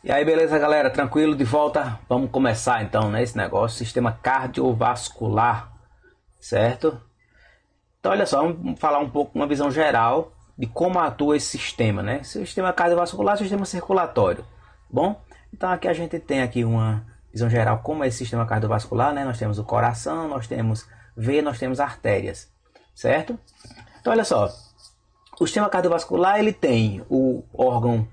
E aí, beleza, galera? Tranquilo? De volta? Vamos começar então, né? Esse negócio, sistema cardiovascular, certo? Então, olha só, vamos falar um pouco, uma visão geral de como atua esse sistema, né? Sistema cardiovascular, sistema circulatório, bom? Então, aqui a gente tem aqui uma visão geral como é esse sistema cardiovascular, né? Nós temos o coração, nós temos veia, nós temos artérias, certo? Então, olha só, o sistema cardiovascular ele tem o órgão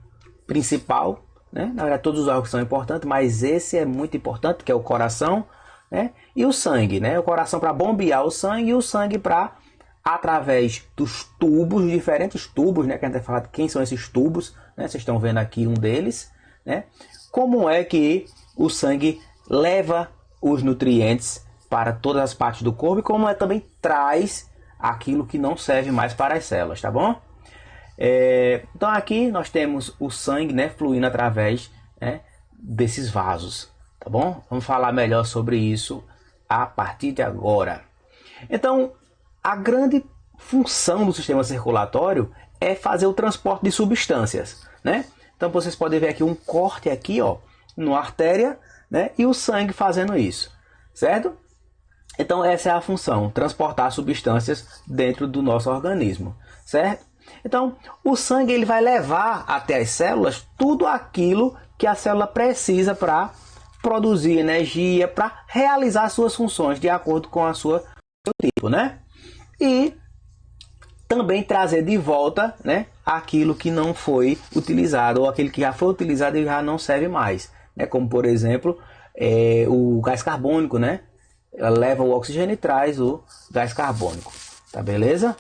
principal, né? Na verdade, todos os órgãos são importantes, mas esse é muito importante, que é o coração, né? E o sangue, né? O coração para bombear o sangue e o sangue para, através dos tubos, diferentes tubos, né? Que a gente vai falar de quem são esses tubos, né? Vocês estão vendo aqui um deles, né? Como é que o sangue leva os nutrientes para todas as partes do corpo e como é também traz aquilo que não serve mais para as células, tá bom? Então aqui nós temos o sangue, né, fluindo através, né, desses vasos, tá bom? Vamos falar melhor sobre isso a partir de agora. Então, a grande função do sistema circulatório é fazer o transporte de substâncias, né? Então vocês podem ver aqui um corte aqui, ó, numa artéria, né, e o sangue fazendo isso, certo? Então essa é a função, transportar substâncias dentro do nosso organismo, certo? Então o sangue ele vai levar até as células tudo aquilo que a célula precisa para produzir energia, para realizar suas funções de acordo com seu tipo, né? E também trazer de volta, né, aquilo que não foi utilizado ou aquele que já foi utilizado e já não serve mais, né? Como por exemplo o gás carbônico, né? Ela leva o oxigênio e traz o gás carbônico, tá beleza?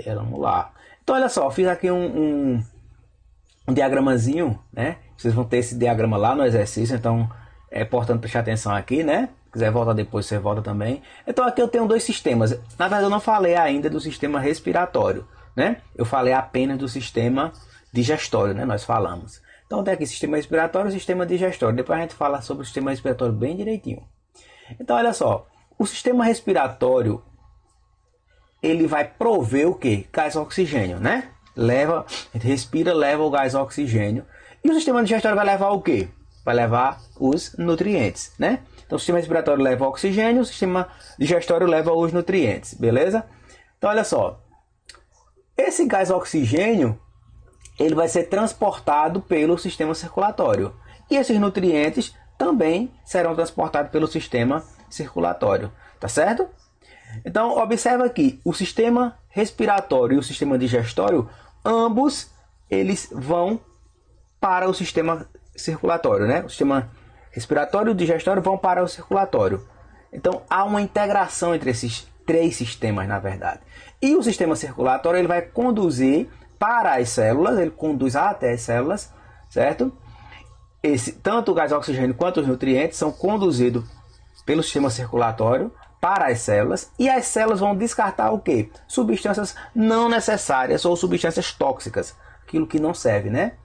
Vamos lá. Então olha só, fiz aqui um diagramazinho, né? Vocês vão ter esse diagrama lá no exercício, então é importante prestar atenção aqui, né? Se quiser voltar depois, você volta também. Então aqui eu tenho dois sistemas. Na verdade eu não falei ainda do sistema respiratório, né? Eu falei apenas do sistema digestório, né? Nós falamos. Então tem aqui sistema respiratório e sistema digestório. Depois a gente fala sobre o sistema respiratório bem direitinho. Então olha só, o sistema respiratório ele vai prover o que? Gás oxigênio, né? Leva, a gente respira, leva o gás oxigênio. E o sistema digestório vai levar o que? Vai levar os nutrientes, né? Então o sistema respiratório leva o oxigênio, o sistema digestório leva os nutrientes, beleza? Então olha só, esse gás oxigênio ele vai ser transportado pelo sistema circulatório. E esses nutrientes também serão transportados pelo sistema circulatório, tá certo? Então, observa aqui, o sistema respiratório e o sistema digestório, ambos eles vão para o sistema circulatório, né? O sistema respiratório e o digestório vão para o circulatório. Então, há uma integração entre esses três sistemas, na verdade. E o sistema circulatório ele vai conduzir para as células, ele conduz até as células, certo? Tanto o gás oxigênio quanto os nutrientes são conduzidos pelo sistema circulatório para as células e as células vão descartar o que? Substâncias não necessárias ou substâncias tóxicas, aquilo que não serve, né?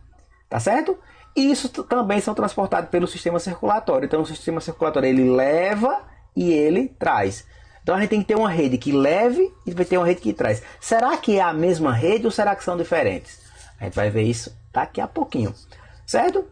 Tá certo? E isso também são transportados pelo sistema circulatório. Então o sistema circulatório ele leva e ele traz. Então a gente tem que ter uma rede que leve e vai ter uma rede que traz. Será que é a mesma rede ou será que são diferentes? A gente vai ver isso daqui a pouquinho, certo?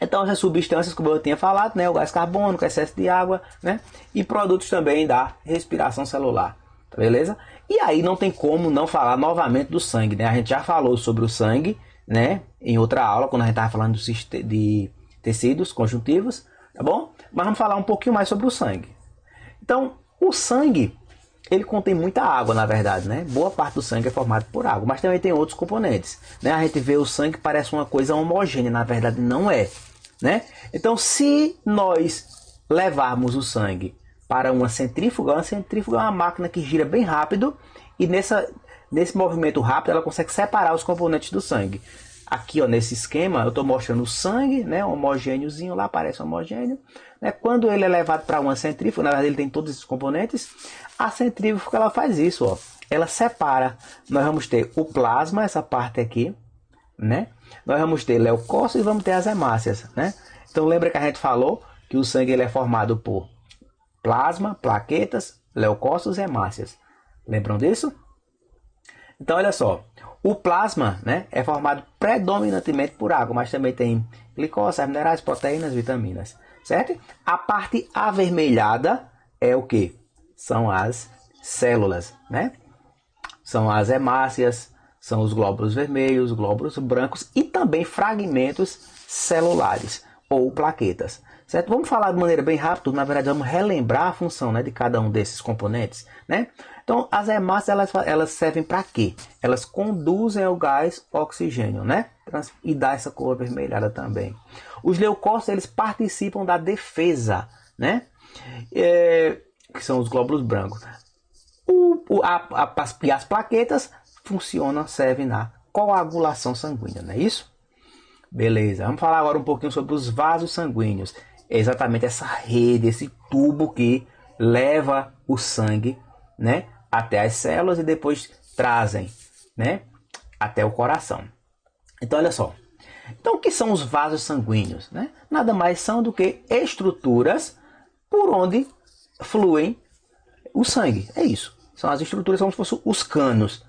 Então essas substâncias, como eu tinha falado, né, o gás carbônico, excesso de água, né, e produtos também da respiração celular, tá beleza? E aí não tem como não falar novamente do sangue, né? A gente já falou sobre o sangue, né, em outra aula, quando a gente estava falando de tecidos conjuntivos, tá bom? Mas vamos falar um pouquinho mais sobre o sangue. Então, o sangue, ele contém muita água, na verdade, né? Boa parte do sangue é formado por água, mas também tem outros componentes, né? A gente vê o sangue parece uma coisa homogênea, na verdade não é, né? Então, se nós levarmos o sangue para uma centrífuga é uma máquina que gira bem rápido e nesse movimento rápido ela consegue separar os componentes do sangue. Aqui, ó, nesse esquema, eu estou mostrando o sangue, né, homogêneozinho lá, parece homogêneo. Né? Quando ele é levado para uma centrífuga, na verdade ele tem todos esses componentes, a centrífuga ela faz isso, ó, ela separa. Nós vamos ter o plasma, essa parte aqui, né? Nós vamos ter leucócitos e vamos ter as hemácias, né? Então lembra que a gente falou que o sangue ele é formado por plasma, plaquetas, leucócitos e hemácias. Lembram disso? Então olha só, O plasma, né, é formado predominantemente por água, mas também tem glicose, sais minerais, proteínas, vitaminas, certo? A parte avermelhada é o que? São as células, né? São as hemácias, são os glóbulos vermelhos, glóbulos brancos e também fragmentos celulares ou plaquetas, certo? Vamos falar de maneira bem rápida, na verdade vamos relembrar a função, né, de cada um desses componentes, né? Então as hemácias elas servem para quê? Elas conduzem o gás oxigênio, né? E dá essa cor avermelhada também. Os leucócitos eles participam da defesa, né? Que são os glóbulos brancos. E as plaquetas funcionam, servem na coagulação sanguínea, não é isso? Beleza, vamos falar agora um pouquinho sobre os vasos sanguíneos. É exatamente essa rede, esse tubo que leva o sangue, né, até as células e depois trazem, né, até o coração. Então, olha só. Então, o que são os vasos sanguíneos, né? Nada mais são do que estruturas por onde fluem o sangue. É isso. São as estruturas como se fossem os canos,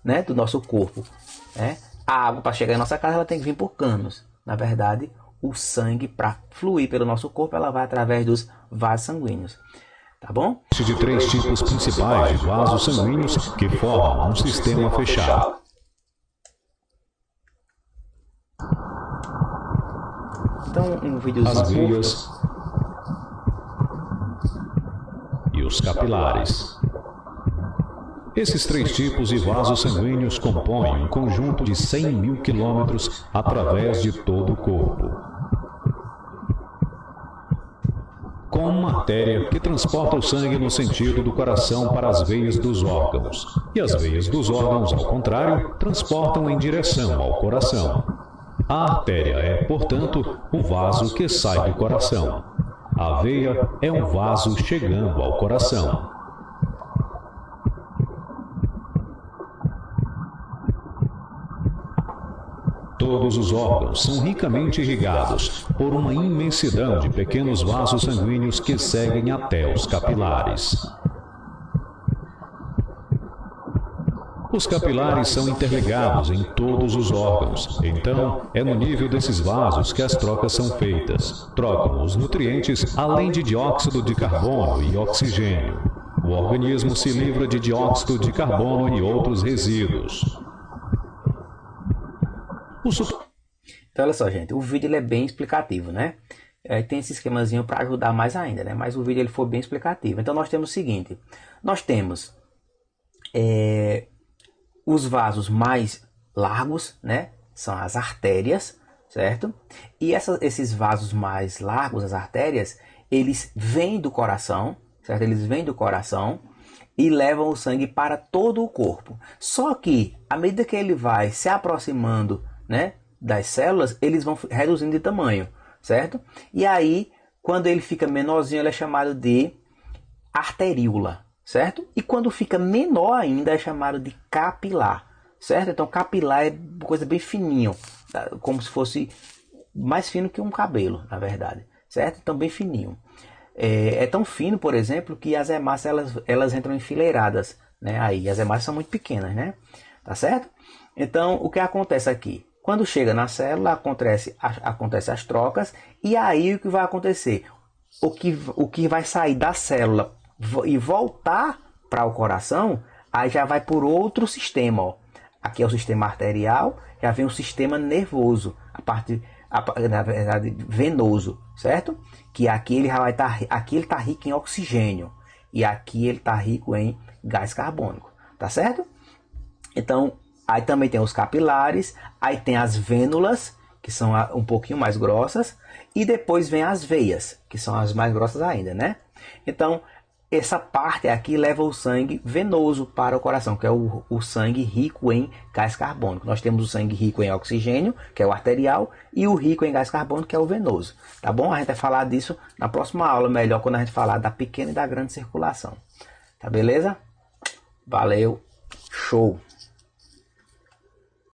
né, do nosso corpo. Né? A água, para chegar em nossa casa, ela tem que vir por canos. Na verdade, o sangue, para fluir pelo nosso corpo, ela vai através dos vasos sanguíneos. Tá bom? De 3 tipos principais de vasos sanguíneos que formam um sistema fechado. Então, um videozinho As veias e os capilares. Esses 3 tipos de vasos sanguíneos compõem um conjunto de 100 mil quilômetros através de todo o corpo, com matéria que transporta o sangue no sentido do coração para as veias dos órgãos, e as veias dos órgãos, ao contrário, transportam em direção ao coração. A artéria é, portanto, o vaso que sai do coração. A veia é um vaso chegando ao coração. Todos os órgãos são ricamente irrigados por uma imensidão de pequenos vasos sanguíneos que seguem até os capilares. Os capilares são interligados em todos os órgãos, então é no nível desses vasos que as trocas são feitas. Trocam os nutrientes além de dióxido de carbono e oxigênio. O organismo se livra de dióxido de carbono e outros resíduos. Então, olha só, gente, o vídeo ele é bem explicativo, né? Tem esse esquemazinho para ajudar mais ainda, né? Mas o vídeo ele foi bem explicativo. Então, nós temos o seguinte: nós temos os vasos mais largos, né? São as artérias, certo? E esses vasos mais largos, as artérias, eles vêm do coração, certo? Eles vêm do coração e levam o sangue para todo o corpo. Só que, à medida que ele vai se aproximando, né, das células, eles vão reduzindo de tamanho, certo? E aí, quando ele fica menorzinho, ele é chamado de arteríola, certo? E quando fica menor ainda, é chamado de capilar, certo? Então, capilar é coisa bem fininho, como se fosse mais fino que um cabelo, na verdade, certo? Então, bem fininho. É tão fino, por exemplo, que as hemácias elas entram enfileiradas, né? Aí, as hemácias são muito pequenas, né? Tá certo? Então, o que acontece aqui? Quando chega na célula, acontece as trocas, e aí o que vai acontecer? O que vai sair da célula e voltar para o coração, aí já vai por outro sistema. Ó. Aqui é o sistema arterial, já vem o sistema nervoso, na verdade, venoso, certo? Que aqui ele já vai estar, aqui ele está rico em oxigênio, e aqui ele está rico em gás carbônico, tá certo? Então, aí também tem os capilares, aí tem as vênulas, que são um pouquinho mais grossas, e depois vem as veias, que são as mais grossas ainda, né? Então, essa parte aqui leva o sangue venoso para o coração, que é o sangue rico em gás carbônico. Nós temos o sangue rico em oxigênio, que é o arterial, e o rico em gás carbônico, que é o venoso. Tá bom? A gente vai falar disso na próxima aula, melhor quando a gente falar da pequena e da grande circulação. Tá beleza? Valeu, show!